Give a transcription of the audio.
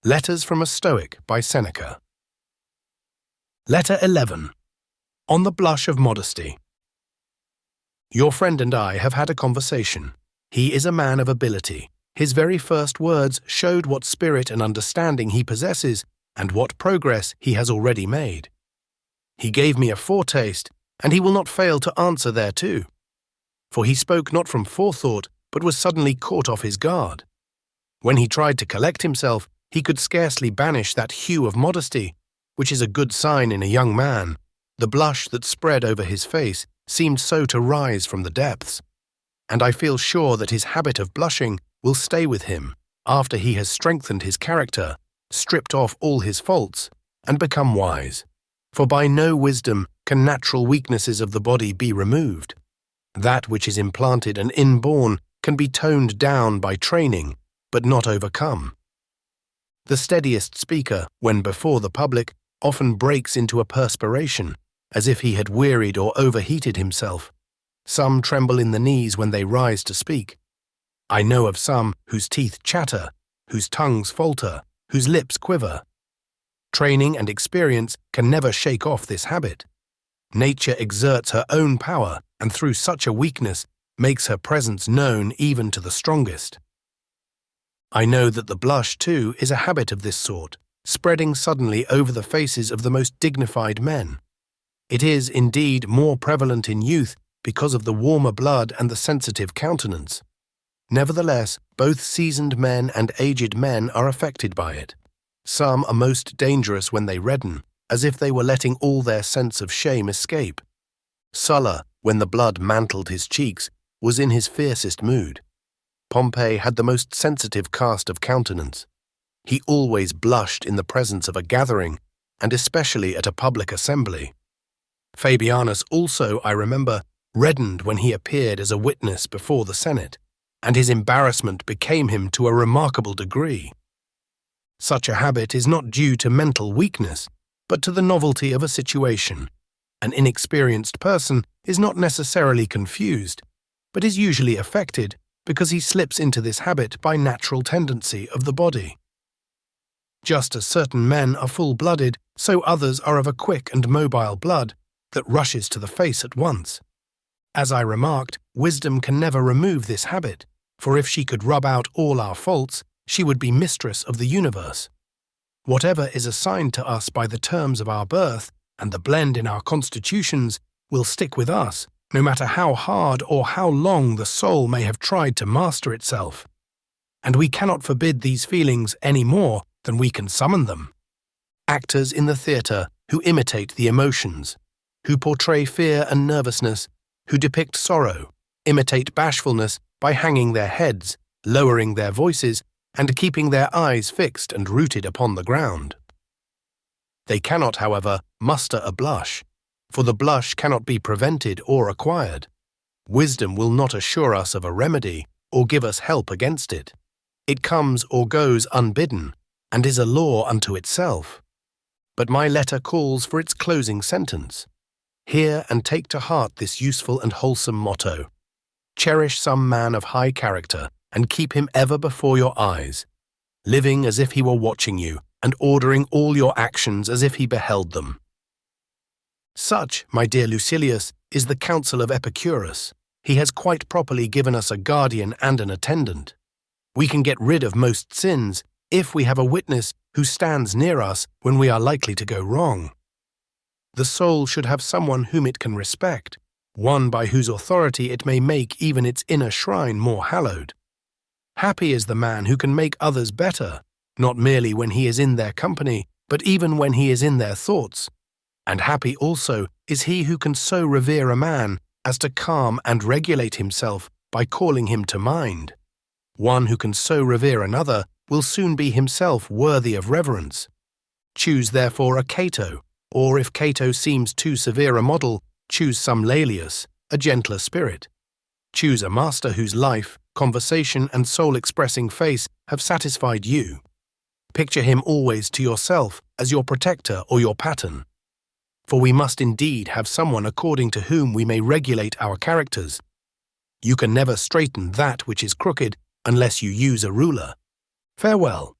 Letters from a Stoic by Seneca. Letter 11. On the Blush of Modesty. Your friend and I have had a conversation. He is a man of ability. His very first words showed what spirit and understanding he possesses and what progress he has already made. He gave me a foretaste, and he will not fail to answer thereto. For he spoke not from forethought, but was suddenly caught off his guard. When he tried to collect himself, he could scarcely banish that hue of modesty, which is a good sign in a young man. The blush that spread over his face seemed so to rise from the depths, and I feel sure that his habit of blushing will stay with him after he has strengthened his character, stripped off all his faults, and become wise. For by no wisdom can natural weaknesses of the body be removed. That which is implanted and inborn can be toned down by training, but not overcome. The steadiest speaker, when before the public, often breaks into a perspiration, as if he had wearied or overheated himself. Some tremble in the knees when they rise to speak. I know of some whose teeth chatter, whose tongues falter, whose lips quiver. Training and experience can never shake off this habit. Nature exerts her own power, and through such a weakness makes her presence known even to the strongest. I know that the blush, too, is a habit of this sort, spreading suddenly over the faces of the most dignified men. It is, indeed, more prevalent in youth because of the warmer blood and the sensitive countenance. Nevertheless, both seasoned men and aged men are affected by it. Some are most dangerous when they redden, as if they were letting all their sense of shame escape. Sulla, when the blood mantled his cheeks, was in his fiercest mood. Pompey had the most sensitive cast of countenance. He always blushed in the presence of a gathering, and especially at a public assembly. Fabianus also, I remember, reddened when he appeared as a witness before the Senate, and his embarrassment became him to a remarkable degree. Such a habit is not due to mental weakness, but to the novelty of a situation. An inexperienced person is not necessarily confused, but is usually affected because he slips into this habit by natural tendency of the body. Just as certain men are full-blooded, so others are of a quick and mobile blood that rushes to the face at once. As I remarked, wisdom can never remove this habit, for if she could rub out all our faults, she would be mistress of the universe. Whatever is assigned to us by the terms of our birth and the blend in our constitutions will stick with us, no matter how hard or how long the soul may have tried to master itself. And we cannot forbid these feelings any more than we can summon them. Actors in the theatre who imitate the emotions, who portray fear and nervousness, who depict sorrow, imitate bashfulness by hanging their heads, lowering their voices, and keeping their eyes fixed and rooted upon the ground. They cannot, however, muster a blush, for the blush cannot be prevented or acquired. Wisdom will not assure us of a remedy or give us help against it. It comes or goes unbidden, and is a law unto itself. But my letter calls for its closing sentence. Hear and take to heart this useful and wholesome motto. Cherish some man of high character, and keep him ever before your eyes, living as if he were watching you, and ordering all your actions as if he beheld them. Such, my dear Lucilius, is the counsel of Epicurus. He has quite properly given us a guardian and an attendant. We can get rid of most sins if we have a witness who stands near us when we are likely to go wrong. The soul should have someone whom it can respect, one by whose authority it may make even its inner shrine more hallowed. Happy is the man who can make others better, not merely when he is in their company, but even when he is in their thoughts. And happy also is he who can so revere a man as to calm and regulate himself by calling him to mind. One who can so revere another will soon be himself worthy of reverence. Choose therefore a Cato, or if Cato seems too severe a model, choose some Laelius, a gentler spirit. Choose a master whose life, conversation, and soul-expressing face have satisfied you. Picture him always to yourself as your protector or your pattern. For we must indeed have someone according to whom we may regulate our characters. You can never straighten that which is crooked unless you use a ruler. Farewell.